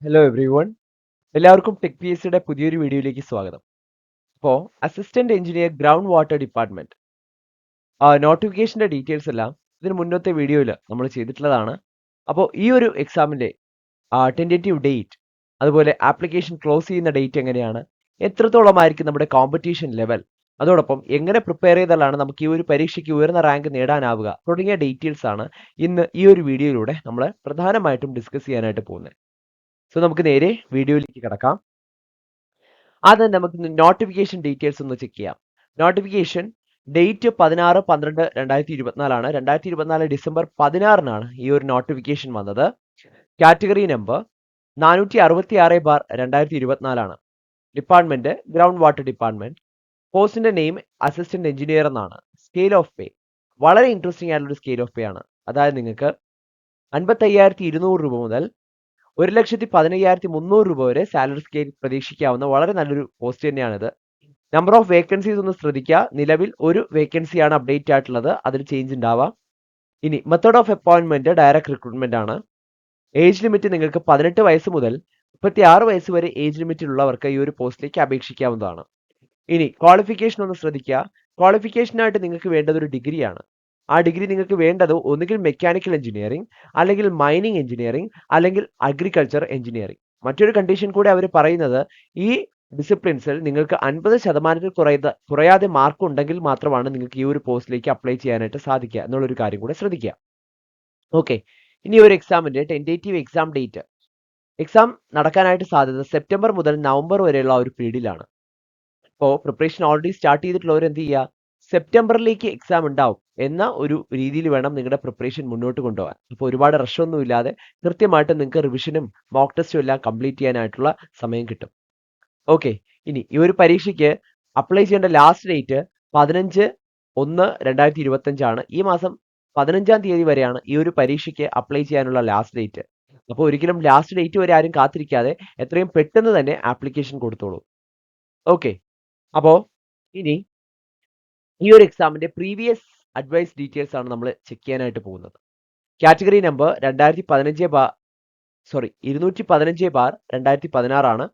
Hello everyone, എല്ലാവർക്കും tech P S സിയുടെ പുതിയൊരു വീഡിയോയിലേക്ക് സ്വാഗതം. അപ്പോൾ assistant engineer ground water department നോട്ടിഫിക്കേഷന്റെ ഡീറ്റെയിൽസ് എല്ലാം ഇതിന് മുന്നത്തെ വീഡിയോയിൽ നമ്മൾ ചെയ്തിട്ടുള്ളതാണ്. അപ്പോൾ ഈ ഒരു എക്സാമിന്റെ ടെൻറ്റേറ്റീവ് ഡേറ്റ്, അതുപോലെ ആപ്ലിക്കേഷൻ ക്ലോസ് ചെയ്യുന്ന ഡേറ്റ് എങ്ങനെയാണ്, എത്രത്തോളമായിരിക്കും നമ്മുടെ കോമ്പറ്റീഷൻ ലെവൽ, അതോടൊപ്പം എങ്ങനെ പ്രിപ്പയർ ചെയ്താലാണ് നമുക്ക് ഈ ഒരു പരീക്ഷയ്ക്ക് ഉയർന്ന റാങ്ക് നേടാനാവുക തുടങ്ങിയ ഡീറ്റെയിൽസ് ആണ് ഇന്ന് ഈ ഒരു വീഡിയോയിലൂടെ നമ്മൾ പ്രധാനമായിട്ടും ഡിസ്കസ് ചെയ്യാനായിട്ട് പോകുന്നത്. സോ നമുക്ക് നേരെ വീഡിയോയിലേക്ക് കിടക്കാം. ആദ്യം നമുക്ക് നോട്ടിഫിക്കേഷൻ ഡീറ്റെയിൽസ് ഒന്ന് ചെക്ക് ചെയ്യാം. നോട്ടിഫിക്കേഷൻ ഡേറ്റ് 16/12/2024 2024 ഡിസംബർ 16 ഈ ഒരു നോട്ടിഫിക്കേഷൻ വന്നത്. Category number 466/2024 department ground water department. പോസ്റ്റിന്റെ നെയിം അസിസ്റ്റന്റ് എഞ്ചിനീയർ എന്നാണ്. സ്കെയിൽ ഓഫ് പേ വളരെ ഇൻട്രസ്റ്റിംഗ് ആയിട്ടുള്ള സ്കെയിൽ ഓഫ് പേ ആണ്. അതായത് നിങ്ങൾക്ക് 55,200 രൂപ മുതൽ 1,15,300 രൂപ വരെ സാലറി സ്കെയിൽ പ്രതീക്ഷിക്കാവുന്ന വളരെ നല്ലൊരു പോസ്റ്റ് തന്നെയാണിത്. നമ്പർ ഓഫ് വേക്കൻസീസ് ഒന്ന് ശ്രദ്ധിക്കുക. നിലവിൽ ഒരു വേക്കൻസിയാണ് അപ്ഡേറ്റ് ആയിട്ടുള്ളത്, അതിൽ ചേഞ്ച് ഉണ്ടാവാം. ഇനി method of appointment direct recruitment ആണ്. ഏജ് ലിമിറ്റ് നിങ്ങൾക്ക് 18 വയസ്സ് മുതൽ 36 വയസ്സ് വരെ ഏജ് ലിമിറ്റിലുള്ളവർക്ക് ഈ ഒരു പോസ്റ്റിലേക്ക് അപേക്ഷിക്കാവുന്നതാണ്. ഇനി ക്വാളിഫിക്കേഷൻ ഒന്ന് ശ്രദ്ധിക്കുക. ക്വാളിഫിക്കേഷനായിട്ട് നിങ്ങൾക്ക് വേണ്ടത് ഒരു ഡിഗ്രിയാണ്. ആ ഡിഗ്രി നിങ്ങൾക്ക് വേണ്ടത് ഒന്നുകിൽ മെക്കാനിക്കൽ എഞ്ചിനീയറിംഗ്, അല്ലെങ്കിൽ മൈനിങ് എഞ്ചിനീയറിംഗ്, അല്ലെങ്കിൽ അഗ്രികൾച്ചർ എഞ്ചിനീയറിംഗ്. മറ്റൊരു കണ്ടീഷൻ കൂടി അവർ പറയുന്നത്, ഈ ഡിസിപ്ലിൻസിൽ നിങ്ങൾക്ക് 50% കുറയാതെ മാർക്ക് ഉണ്ടെങ്കിൽ മാത്രമാണ് നിങ്ങൾക്ക് ഈ ഒരു പോസ്റ്റിലേക്ക് അപ്ലൈ ചെയ്യാനായിട്ട് സാധിക്കുക എന്നുള്ളൊരു കാര്യം കൂടെ ശ്രദ്ധിക്കുക. ഓക്കെ, ഇനി ഒരു എക്സാമിന്റെ ടെൻറ്റേറ്റീവ് എക്സാം ഡേറ്റ്. എക്സാം നടക്കാനായിട്ട് സാധ്യത സെപ്റ്റംബർ മുതൽ നവംബർ വരെയുള്ള ഒരു പീരീഡിലാണ്. ഇപ്പോൾ പ്രിപ്പറേഷൻ ഓൾറെഡി സ്റ്റാർട്ട് ചെയ്തിട്ടുള്ളവർ എന്ത് ചെയ്യുക, സെപ്റ്റംബറിലേക്ക് എക്സാം ഉണ്ടാവും എന്ന ഒരു രീതിയിൽ വേണം നിങ്ങളുടെ പ്രിപ്പറേഷൻ മുന്നോട്ട് കൊണ്ടുപോകാൻ. അപ്പോൾ ഒരുപാട് റഷൊന്നും ഇല്ലാതെ കൃത്യമായിട്ട് നിങ്ങൾക്ക് റിവിഷനും മോക്ക് ടെസ്റ്റും എല്ലാം കംപ്ലീറ്റ് ചെയ്യാനായിട്ടുള്ള സമയം കിട്ടും. ഓക്കെ, ഇനി ഈ ഒരു പരീക്ഷയ്ക്ക് അപ്ലൈ ചെയ്യേണ്ട ലാസ്റ്റ് ഡേറ്റ് 15/1/2025 ആണ്. ഈ മാസം 15-ാം തീയതി വരെയാണ് ഈ ഒരു പരീക്ഷയ്ക്ക് അപ്ലൈ ചെയ്യാനുള്ള ലാസ്റ്റ് ഡേറ്റ്. അപ്പോൾ ഒരിക്കലും ലാസ്റ്റ് ഡേറ്റ് വരെ ആരും കാത്തിരിക്കാതെ എത്രയും പെട്ടെന്ന് തന്നെ ആപ്ലിക്കേഷൻ കൊടുത്തോളൂ. ഓക്കെ, അപ്പോൾ ഇനി ഈ ഒരു എക്സാമിന്റെ പ്രീവിയസ് അഡ്വൈസ് ഡീറ്റെയിൽസ് ആണ് നമ്മൾ ചെക്ക് ചെയ്യാനായിട്ട് പോകുന്നത്. കാറ്റഗറി നമ്പർ 215/2016 ആണ്.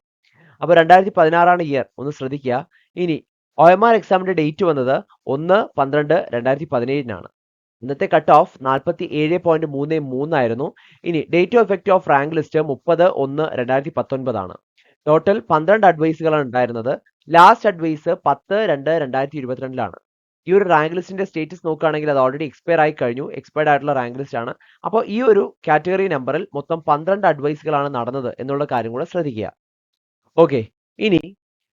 അപ്പോൾ 2016 ആണ് ഇയർ, ഒന്ന് ശ്രദ്ധിക്കുക. ഇനി OMR എക്സാമിന്റെ ഡേറ്റ് വന്നത് 1/12/2017 ഇന്നത്തെ കട്ട് ഓഫ് 47.33 ആയിരുന്നു. ഇനി date of effect of rank list 30/1/2019 ആണ്. ടോട്ടൽ 12 അഡ്വൈസുകളാണ് ഉണ്ടായിരുന്നത്. ലാസ്റ്റ് അഡ്വൈസ് 10/2/2022 ഈ ഒരു റാങ്ക് ലിസ്റ്റിന്റെ സ്റ്റേറ്റസ് നോക്കുകയാണെങ്കിൽ അത് ഓൾറെഡി എക്സ്പയർ ആയി കഴിഞ്ഞു. എക്സ്പയർഡ് ആയിട്ടുള്ള റാങ്ക് ലിസ്റ്റ് ആണ്. അപ്പോൾ ഈ ഒരു കാറ്റഗറി നമ്പറിൽ മൊത്തം 12 അഡ്വൈസുകളാണ് നടന്നത് എന്നുള്ള കാര്യം കൂടെ ശ്രദ്ധിക്കുക. ഓക്കെ, ഇനി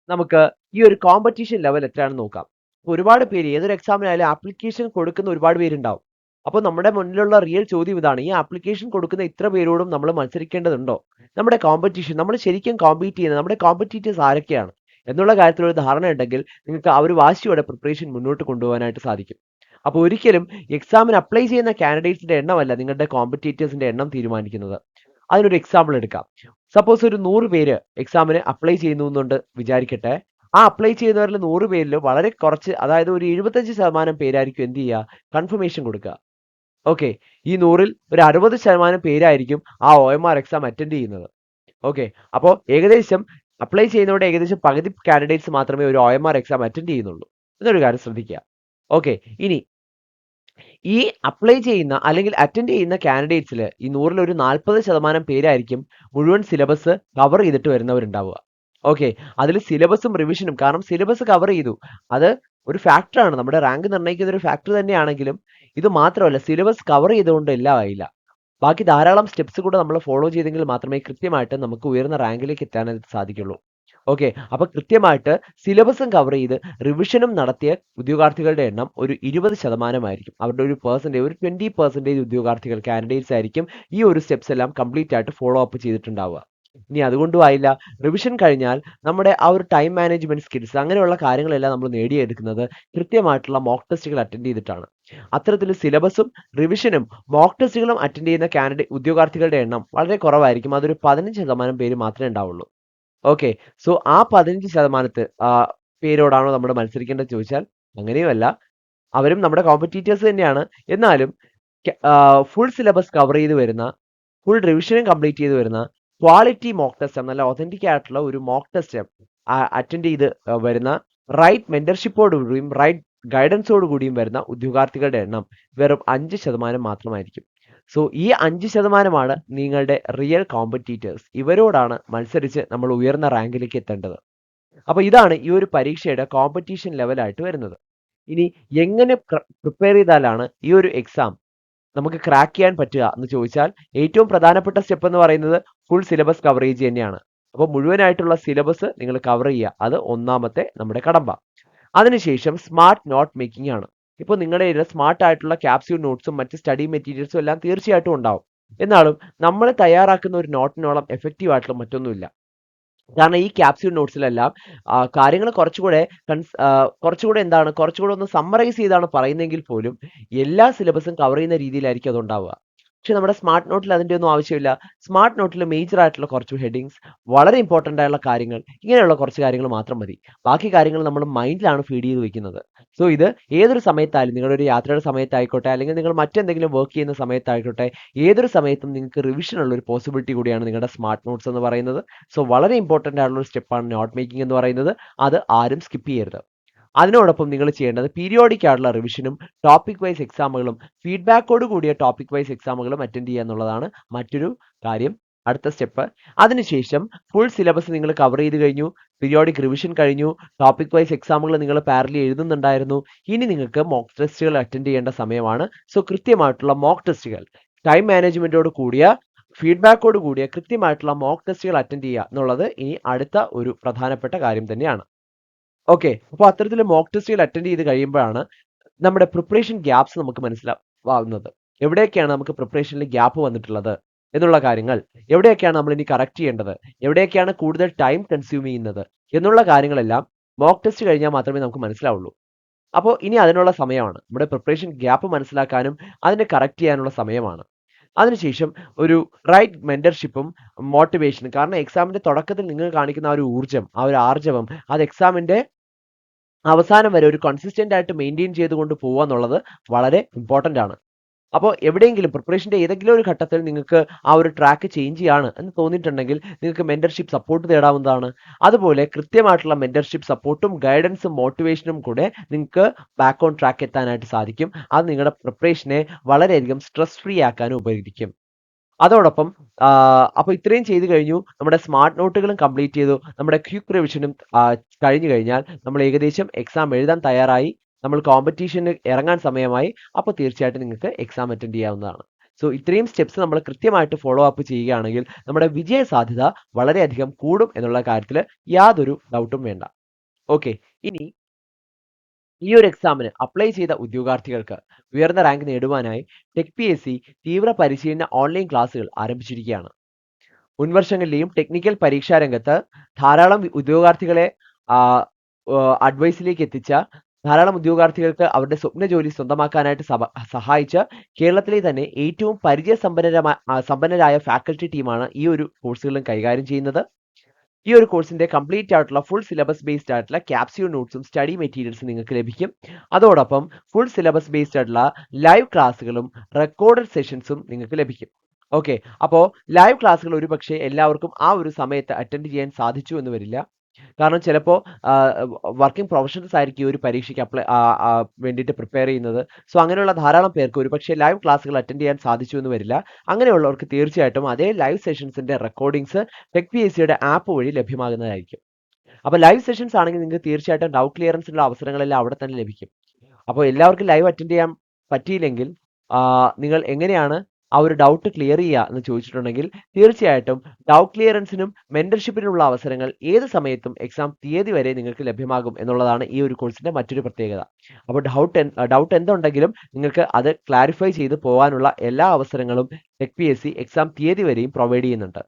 നമുക്ക് ഈ ഒരു കോമ്പറ്റീഷൻ ലെവൽ എത്രയാണെന്ന് നോക്കാം. ഒരുപാട് പേര് ഏതൊരു എക്സാമിനായാലും ആപ്ലിക്കേഷൻ കൊടുക്കുന്ന ഒരുപാട് പേരുണ്ടാവും. അപ്പോൾ നമ്മുടെ മുന്നിലുള്ള റിയൽ ചോദ്യം ഇതാണ്, ഈ ആപ്ലിക്കേഷൻ കൊടുക്കുന്ന ഇത്ര പേരോടും നമ്മൾ മത്സരിക്കേണ്ടതുണ്ടോ? നമ്മുടെ കോമ്പറ്റീഷൻ, നമ്മൾ ശരിക്കും കോമ്പീറ്റ് ചെയ്യുന്ന നമ്മുടെ കോമ്പറ്റീറ്റേഴ്സ് ആരൊക്കെയാണ് എന്നുള്ള കാര്യത്തിൽ ഒരു ധാരണ ഉണ്ടെങ്കിൽ നിങ്ങൾക്ക് ആ ഒരു വാശിയോടെ പ്രിപ്പറേഷൻ മുന്നോട്ട് കൊണ്ടുപോകാനായിട്ട് സാധിക്കും. അപ്പോൾ ഒരിക്കലും എക്സാമിന് അപ്ലൈ ചെയ്യുന്ന കാൻഡിഡേറ്റ്സിന്റെ എണ്ണമല്ല നിങ്ങളുടെ കോമ്പറ്റീറ്റേഴ്സിന്റെ എണ്ണം തീരുമാനിക്കുന്നത്. അതിനൊരു എക്സാമ്പിൾ എടുക്കാം. സപ്പോസ് ഒരു 100 പേര് എക്സാമിന് അപ്ലൈ ചെയ്യുന്നു എന്നുണ്ട് വിചാരിക്കട്ടെ. ആ അപ്ലൈ ചെയ്യുന്നവരിൽ 100 പേരിൽ വളരെ കുറച്ച്, അതായത് ഒരു 75% പേരായിരിക്കും എന്ത് ചെയ്യുക, കൺഫർമേഷൻ കൊടുക്കുക. ഓക്കെ, ഈ 100-ൽ ഒരു 60% പേരായിരിക്കും ആ OMR എക്സാം അറ്റൻഡ് ചെയ്യുന്നത്. ഓക്കെ, അപ്പോൾ ഏകദേശം അപ്ലൈ ചെയ്യുന്നവരുടെ ഏകദേശം പകുതി കാൻഡിഡേറ്റ്സ് മാത്രമേ ഒരു OMR എക്സാം അറ്റൻഡ് ചെയ്യുന്നുള്ളൂ എന്നൊരു കാര്യം ശ്രദ്ധിക്കുക. ഓക്കെ, ഇനി ഈ അപ്ലൈ ചെയ്യുന്ന അല്ലെങ്കിൽ അറ്റൻഡ് ചെയ്യുന്ന കാൻഡിഡേറ്റ്സിൽ ഈ 100-ൽ ഒരു 40% പേരായിരിക്കും മുഴുവൻ സിലബസ് കവർ ചെയ്തിട്ട് വരുന്നവരുണ്ടാവുക. ഓക്കെ, അതിൽ സിലബസും റിവിഷനും, കാരണം സിലബസ് കവർ ചെയ്തു, അത് ഒരു ഫാക്ടറാണ്, നമ്മുടെ റാങ്ക് നിർണ്ണയിക്കുന്ന ഒരു ഫാക്ടർ തന്നെയാണെങ്കിലും ഇത് മാത്രമല്ല, സിലബസ് കവർ ചെയ്തുകൊണ്ട് എല്ലാം ആയില്ല. ബാക്കി ധാരാളം സ്റ്റെപ്സ് കൂടെ നമ്മൾ ഫോളോ ചെയ്തെങ്കിൽ മാത്രമേ കൃത്യമായിട്ട് നമുക്ക് ഉയർന്ന റാങ്കിലേക്ക് എത്താനായിട്ട് സാധിക്കുള്ളൂ. ഓക്കെ, അപ്പൊ കൃത്യമായിട്ട് സിലബസും കവർ ചെയ്ത് റിവിഷനും നടത്തിയ ഉദ്യോഗാർത്ഥികളുടെ എണ്ണം ഒരു 20% ആയിരിക്കും. അവരുടെ ഒരു 20% ഉദ്യോഗാർത്ഥികൾ, കാൻഡിഡേറ്റ്സ് ആയിരിക്കും ഈ ഒരു സ്റ്റെപ്സ് എല്ലാം കംപ്ലീറ്റ് ആയിട്ട് ഫോളോ അപ്പ് ചെയ്തിട്ടുണ്ടാവുക. ഇനി അതുകൊണ്ടും ആയില്ല, റിവിഷൻ കഴിഞ്ഞാൽ നമ്മുടെ ആ ഒരു ടൈം മാനേജ്മെന്റ് സ്കിൽസ്, അങ്ങനെയുള്ള കാര്യങ്ങളെല്ലാം നമ്മൾ നേടിയെടുക്കുന്നത് കൃത്യമായിട്ടുള്ള മോക്ക് ടെസ്റ്റുകൾ അറ്റൻഡ് ചെയ്തിട്ടാണ്. അത്തരത്തിൽ സിലബസും റിവിഷനും മോക്ക് ടെസ്റ്റുകളും അറ്റൻഡ് ചെയ്യുന്ന ഉദ്യോഗാർത്ഥികളുടെ എണ്ണം വളരെ കുറവായിരിക്കും. അതൊരു 15% പേര് മാത്രമേ ഉണ്ടാവുള്ളൂ. ഓക്കെ, സോ ആ 15% പേരോടാണോ നമ്മൾ മത്സരിക്കേണ്ടത് ചോദിച്ചാൽ അങ്ങനെയുമല്ല, അവരും നമ്മുടെ കോമ്പറ്റീറ്റേഴ്സ് തന്നെയാണ്. എന്നാലും ഫുൾ സിലബസ് കവർ ചെയ്ത് വരുന്ന, ഫുൾ റിവിഷനും കംപ്ലീറ്റ് ചെയ്ത് വരുന്ന ക്വാളിറ്റി മോക്ക് ടെസ്റ്റ്, നല്ല ഒതന്റിക് ആയിട്ടുള്ള ഒരു മോക്ക് ടെസ്റ്റ് അറ്റൻഡ് ചെയ്ത് വരുന്ന റൈറ്റ് മെന്റർഷിപ്പോടുകൂടിയും റൈറ്റ് ഗൈഡൻസോട് കൂടിയും വരുന്ന ഉദ്യോഗാർത്ഥികളുടെ എണ്ണം വെറും 5% മാത്രമായിരിക്കും. സോ ഈ 5%മാണ് നിങ്ങളുടെ റിയൽ കോമ്പറ്റീറ്റേഴ്സ്. ഇവരോടാണ് മത്സരിച്ച് നമ്മൾ ഉയർന്ന റാങ്കിലേക്ക് എത്തേണ്ടത്. അപ്പൊ ഇതാണ് ഈ ഒരു പരീക്ഷയുടെ കോമ്പറ്റീഷൻ ലെവലായിട്ട് വരുന്നത്. ഇനി എങ്ങനെ പ്രിപ്പയർ ചെയ്താലാണ് ഈ ഒരു എക്സാം നമുക്ക് ക്രാക്ക് ചെയ്യാൻ പറ്റുക എന്ന് ചോദിച്ചാൽ, ഏറ്റവും പ്രധാനപ്പെട്ട സ്റ്റെപ്പ് എന്ന് പറയുന്നത് ഫുൾ സിലബസ് കവറേജ് തന്നെയാണ്. അപ്പോൾ മുഴുവനായിട്ടുള്ള സിലബസ് നിങ്ങൾ കവർ ചെയ്യുക, അത് ഒന്നാമത്തെ നമ്മുടെ കടമ്പ. അതിനുശേഷം സ്മാർട്ട് നോട്ട് മേക്കിംഗ് ആണ്. ഇപ്പോൾ നിങ്ങളുടെ കയ്യിൽ സ്മാർട്ട് ആയിട്ടുള്ള ക്യാപ്സ്യൂൾ നോട്ട്സും മറ്റ് സ്റ്റഡി മെറ്റീരിയൽസും എല്ലാം തീർച്ചയായിട്ടും ഉണ്ടാവും. എന്നാലും നമ്മൾ തയ്യാറാക്കുന്ന ഒരു നോട്ടിനോളം എഫക്റ്റീവ് ആയിട്ടുള്ള മറ്റൊന്നുമില്ല. കാരണം ഈ ക്യാപ്സ്യൂൾ നോട്ട്സിലെല്ലാം കാര്യങ്ങൾ കുറച്ചുകൂടെ ഒന്ന് സമ്മറൈസ് ചെയ്താണ് പറയുന്നതെങ്കിൽ പോലും എല്ലാ സിലബസും കവർ ചെയ്യുന്ന രീതിയിലായിരിക്കും അതുണ്ടാവുക. പക്ഷെ നമ്മുടെ സ്മാർട്ട് നോട്ടിൽ അതിന്റെ ഒന്നും ആവശ്യമില്ല. സ്മാർട്ട് നോട്ടിൽ മേജർ ആയിട്ടുള്ള കുറച്ച് ഹെഡിങ്സ്, വളരെ ഇമ്പോർട്ടന്റ് ആയിട്ടുള്ള കാര്യങ്ങൾ, ഇങ്ങനെയുള്ള കുറച്ച് കാര്യങ്ങൾ മാത്രം മതി. ബാക്കി കാര്യങ്ങൾ നമ്മൾ മൈൻഡിലാണ് ഫീഡ് ചെയ്ത് വെക്കുന്നത്. സോ ഇത് ഏതൊരു സമയത്തായാലും, നിങ്ങളുടെ ഒരു യാത്രയുടെ സമയത്തായിക്കോട്ടെ, അല്ലെങ്കിൽ നിങ്ങൾ മറ്റെന്തെങ്കിലും വർക്ക് ചെയ്യുന്ന സമയത്തായിക്കോട്ടെ, ഏതൊരു സമയത്തും നിങ്ങൾക്ക് റിവിഷൻ ഉള്ള ഒരു പോസിബിലിറ്റി കൂടിയാണ് നിങ്ങളുടെ സ്മാർട്ട് നോട്ട്സ് എന്ന് പറയുന്നത്. സോ വളരെ ഇമ്പോർട്ടന്റ് ആയിട്ടുള്ള ഒരു സ്റ്റെപ്പാണ് നോട്ട് മേക്കിംഗ് എന്ന് പറയുന്നത്. അത് ആരും സ്കിപ്പ് ചെയ്യരുത്. അതിനോടൊപ്പം നിങ്ങൾ ചെയ്യേണ്ടത് പീരിയോഡിക് ആയിട്ടുള്ള റിവിഷനും ടോപ്പിക് വൈസ് എക്സാമുകളും ഫീഡ്ബാക്കോട് കൂടിയ ടോപ്പിക് വൈസ് എക്സാമുകളും അറ്റൻഡ് ചെയ്യുക എന്നുള്ളതാണ് മറ്റൊരു കാര്യം, അടുത്ത സ്റ്റെപ്പ്. അതിനുശേഷം ഫുൾ സിലബസ് നിങ്ങൾ കവർ ചെയ്ത് കഴിഞ്ഞു, പീരിയോഡിക് റിവിഷൻ കഴിഞ്ഞു, ടോപ്പിക് വൈസ് എക്സാമുകൾ നിങ്ങൾ പാരലി എഴുതുന്നുണ്ടായിരുന്നു. ഇനി നിങ്ങൾക്ക് മോക്ക് ടെസ്റ്റുകൾ അറ്റൻഡ് ചെയ്യേണ്ട സമയമാണ്. സോ കൃത്യമായിട്ടുള്ള മോക്ക് ടെസ്റ്റുകൾ, ടൈം മാനേജ്മെന്റോട് കൂടിയ ഫീഡ്ബാക്കോട് കൂടിയ കൃത്യമായിട്ടുള്ള മോക്ക് ടെസ്റ്റുകൾ അറ്റൻഡ് ചെയ്യുക എന്നുള്ളത് ഇനി അടുത്ത ഒരു പ്രധാനപ്പെട്ട കാര്യം തന്നെയാണ്. ഓക്കെ, അപ്പോൾ അത്തരത്തിൽ മോക്ക് ടെസ്റ്റുകൾ അറ്റൻഡ് ചെയ്ത് കഴിയുമ്പോഴാണ് നമ്മുടെ പ്രിപ്പറേഷൻ ഗ്യാപ്സ് നമുക്ക് മനസ്സിലാവുന്നത്. എവിടെയൊക്കെയാണ് നമുക്ക് പ്രിപ്പറേഷനിൽ ഗ്യാപ്പ് വന്നിട്ടുള്ളത് എന്നുള്ള കാര്യങ്ങൾ, എവിടെയൊക്കെയാണ് നമ്മൾ ഇനി കറക്റ്റ് ചെയ്യേണ്ടത്, എവിടെയൊക്കെയാണ് കൂടുതൽ ടൈം കൺസ്യൂം ചെയ്യുന്നത് എന്നുള്ള കാര്യങ്ങളെല്ലാം മോക്ക് ടെസ്റ്റ് കഴിഞ്ഞാൽ മാത്രമേ നമുക്ക് മനസ്സിലാവുള്ളൂ. അപ്പോൾ ഇനി അതിനുള്ള സമയമാണ്. നമ്മുടെ പ്രിപ്പറേഷൻ ഗ്യാപ്പ് മനസ്സിലാക്കാനും അതിനെ കറക്റ്റ് ചെയ്യാനുള്ള സമയമാണ്. അതിനുശേഷം ഒരു റൈറ്റ് മെന്റർഷിപ്പും മോട്ടിവേഷനും. കാരണം എക്സാമിന്റെ തുടക്കത്തിൽ നിങ്ങൾ കാണിക്കുന്ന ആ ഒരു ഊർജ്ജം, ആ ഒരു ആർജവം, അത് എക്സാമിന്റെ അവസാനം വരെ ഒരു കൺസിസ്റ്റന്റ് ആയിട്ട് മെയിൻറ്റെയിൻ ചെയ്തുകൊണ്ട് പോവുക എന്നുള്ളത് വളരെ ഇമ്പോർട്ടന്റ് ആണ്. അപ്പോൾ എവിടെയെങ്കിലും പ്രിപ്പറേഷന്റെ ഏതെങ്കിലും ഒരു ഘട്ടത്തിൽ നിങ്ങൾക്ക് ആ ഒരു ട്രാക്ക് ചേഞ്ച് ചെയ്യാണ് എന്ന് തോന്നിയിട്ടുണ്ടെങ്കിൽ നിങ്ങൾക്ക് മെന്റർഷിപ്പ് സപ്പോർട്ട് തേടാവുന്നതാണ്. അതുപോലെ കൃത്യമായിട്ടുള്ള മെന്റർഷിപ്പ് സപ്പോർട്ടും ഗൈഡൻസും മോട്ടിവേഷനും കൂടെ നിങ്ങൾക്ക് ബാക്ക് ഓൺ ട്രാക്ക് എത്താനായിട്ട് സാധിക്കും. അത് നിങ്ങളുടെ പ്രിപ്പറേഷനെ വളരെയധികം സ്ട്രെസ് ഫ്രീ ആക്കാനും ഉപകരിക്കും. അതോടൊപ്പം അപ്പോൾ ഇത്രയും ചെയ്തു കഴിഞ്ഞു, നമ്മുടെ സ്മാർട്ട് നോട്ടുകളും കംപ്ലീറ്റ് ചെയ്തു, നമ്മുടെ ക്വിക്ക് റിവിഷനും കഴിഞ്ഞു കഴിഞ്ഞാൽ നമ്മൾ ഏകദേശം എക്സാം എഴുതാൻ തയ്യാറായി, നമ്മൾ കോമ്പറ്റീഷന് ഇറങ്ങാൻ സമയമായി. അപ്പോൾ തീർച്ചയായിട്ടും നിങ്ങൾക്ക് എക്സാം അറ്റൻഡ് ചെയ്യാവുന്നതാണ്. സോ ഇത്രയും സ്റ്റെപ്സ് നമ്മൾ കൃത്യമായിട്ട് ഫോളോ അപ്പ് ചെയ്യുകയാണെങ്കിൽ നമ്മുടെ വിജയ സാധ്യത വളരെയധികം കൂടും എന്നുള്ള കാര്യത്തിൽ യാതൊരു ഡൗട്ടും വേണ്ട. ഓക്കെ, ഇനി ഈ ഒരു എക്സാമിന് അപ്ലൈ ചെയ്ത ഉദ്യോഗാർത്ഥികൾക്ക് ഉയർന്ന റാങ്ക് നേടുവാനായി TechPSC തീവ്ര പരിശീലന ഓൺലൈൻ ക്ലാസുകൾ ആരംഭിച്ചിരിക്കുകയാണ്. മുൻവർഷങ്ങളിലെയും ടെക്നിക്കൽ പരീക്ഷാ രംഗത്ത് ധാരാളം ഉദ്യോഗാർത്ഥികളെ അഡ്വൈസിലേക്ക് എത്തിച്ച, ധാരാളം ഉദ്യോഗാർത്ഥികൾക്ക് അവരുടെ സ്വപ്ന ജോലി സ്വന്തമാക്കാനായിട്ട് സഹായിച്ച കേരളത്തിലെ തന്നെ ഏറ്റവും സമ്പന്നരായ ഫാക്കൽറ്റി ടീമാണ് ഈ ഒരു കോഴ്സുകളും കൈകാര്യം ചെയ്യുന്നത്. ഈ ഒരു കോഴ്സിന്റെ കംപ്ലീറ്റ് ആയിട്ടുള്ള ഫുൾ സിലബസ് ബേസ്ഡ് ആയിട്ടുള്ള ക്യാപ്സ്യൂൾ നോട്ട്സും സ്റ്റഡി മെറ്റീരിയൽസും നിങ്ങൾക്ക് ലഭിക്കും. അതോടൊപ്പം ഫുൾ സിലബസ് ബേസ്ഡ് ആയിട്ടുള്ള ലൈവ് ക്ലാസ്സുകളും റെക്കോർഡഡ് സെഷൻസും നിങ്ങൾക്ക് ലഭിക്കും. ഓക്കെ, അപ്പോൾ ലൈവ് ക്ലാസ്സുകൾ ഒരുപക്ഷെ എല്ലാവർക്കും ആ ഒരു സമയത്ത് അറ്റൻഡ് ചെയ്യാൻ സാധിച്ചു എന്ന് വരില്ല. കാരണം ചിലപ്പോൾ വർക്കിംഗ് പ്രൊഫഷണൽസ് ആയിരിക്കും ഈ ഒരു പരീക്ഷയ്ക്ക് വേണ്ടിയിട്ട് പ്രിപ്പയർ ചെയ്യുന്നത്. സോ അങ്ങനെയുള്ള ധാരാളം പേർക്ക് ഒരുപക്ഷെ ലൈവ് ക്ലാസ്സുകൾ അറ്റൻഡ് ചെയ്യാൻ സാധിച്ചു എന്ന് വരില്ല. അങ്ങനെയുള്ളവർക്ക് തീർച്ചയായിട്ടും അതേ ലൈവ് സെഷൻസിന്റെ റെക്കോർഡിങ്സ് TechPSCയുടെ ആപ്പ് വഴി ലഭ്യമാകുന്നതായിരിക്കും. അപ്പോൾ ലൈവ് സെഷൻസ് ആണെങ്കിൽ നിങ്ങൾക്ക് തീർച്ചയായിട്ടും ഡൗട്ട് ക്ലിയറൻസിനുള്ള അവസരങ്ങളെല്ലാം അവിടെ തന്നെ ലഭിക്കും. അപ്പോൾ എല്ലാവർക്കും ലൈവ് അറ്റൻഡ് ചെയ്യാൻ പറ്റിയില്ലെങ്കിൽ നിങ്ങൾ എങ്ങനെയാണ് ആ ഒരു ഡൗട്ട് ക്ലിയർ ചെയ്യുക എന്ന് ചോദിച്ചിട്ടുണ്ടെങ്കിൽ, തീർച്ചയായിട്ടും ഡൗട്ട് ക്ലിയറൻസിനും മെന്റർഷിപ്പിനുള്ള അവസരങ്ങൾ ഏത് സമയത്തും എക്സാം തീയതി വരെ നിങ്ങൾക്ക് ലഭ്യമാകും എന്നുള്ളതാണ് ഈ ഒരു കോഴ്സിന്റെ മറ്റൊരു പ്രത്യേകത. അപ്പോൾ ഡൗട്ട് എന്തുണ്ടെങ്കിലും നിങ്ങൾക്ക് അത് ക്ലാരിഫൈ ചെയ്ത് പോകാനുള്ള എല്ലാ അവസരങ്ങളും TechPSC എക്സാം തീയതി വരെയും പ്രൊവൈഡ് ചെയ്യുന്നുണ്ട്.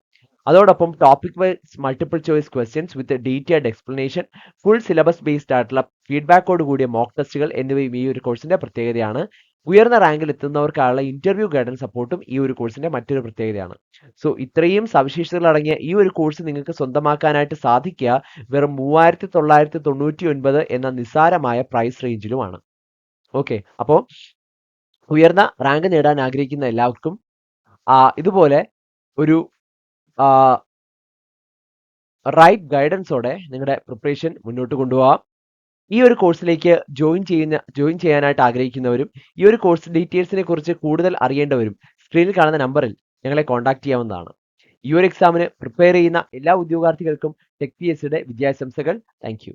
അതോടൊപ്പം topic wise multiple choice questions with detailed explanation, full syllabus based ആയിട്ടുള്ള ഫീഡ്ബാക്കോട് കൂടിയ മോക്ക് ടെസ്റ്റുകൾ എന്നിവയും ഈ ഒരു കോഴ്സിന്റെ പ്രത്യേകതയാണ്. ഉയർന്ന റാങ്കിൽ എത്തുന്നവർക്കായുള്ള ഇന്റർവ്യൂ ഗൈഡൻസ് സപ്പോർട്ടും ഈ ഒരു കോഴ്സിന്റെ മറ്റൊരു പ്രത്യേകതയാണ്. സോ ഇത്രയും സവിശേഷതകൾ അടങ്ങിയ ഈ ഒരു കോഴ്സ് നിങ്ങൾക്ക് സ്വന്തമാക്കാനായിട്ട് സാധിക്കുക വെറും 3999 എന്ന നിസ്സാരമായ പ്രൈസ് റേഞ്ചിലുമാണ്. ഓക്കെ, അപ്പോൾ ഉയർന്ന റാങ്ക് നേടാൻ ആഗ്രഹിക്കുന്ന എല്ലാവർക്കും ഇതുപോലെ ഒരു റൈറ്റ് ഗൈഡൻസോടെ നിങ്ങളുടെ പ്രിപ്പറേഷൻ മുന്നോട്ട് കൊണ്ടുപോകാം. ഈ ഒരു കോഴ്സിലേക്ക് ജോയിൻ ചെയ്യാനായിട്ട് ആഗ്രഹിക്കുന്നവരും ഈ ഒരു കോഴ്സ് ഡീറ്റെയിൽസിനെ കുറിച്ച് കൂടുതൽ അറിയേണ്ടവരും സ്ക്രീനിൽ കാണുന്ന നമ്പറിൽ ഞങ്ങളെ കോൺടാക്ട് ചെയ്യാവുന്നതാണ്. ഈ ഒരു എക്സാമിന് പ്രിപ്പയർ ചെയ്യുന്ന എല്ലാ ഉദ്യോഗാർത്ഥികൾക്കും ടെക് PSCയുടെ വിജയാശംസകൾ. Thank U.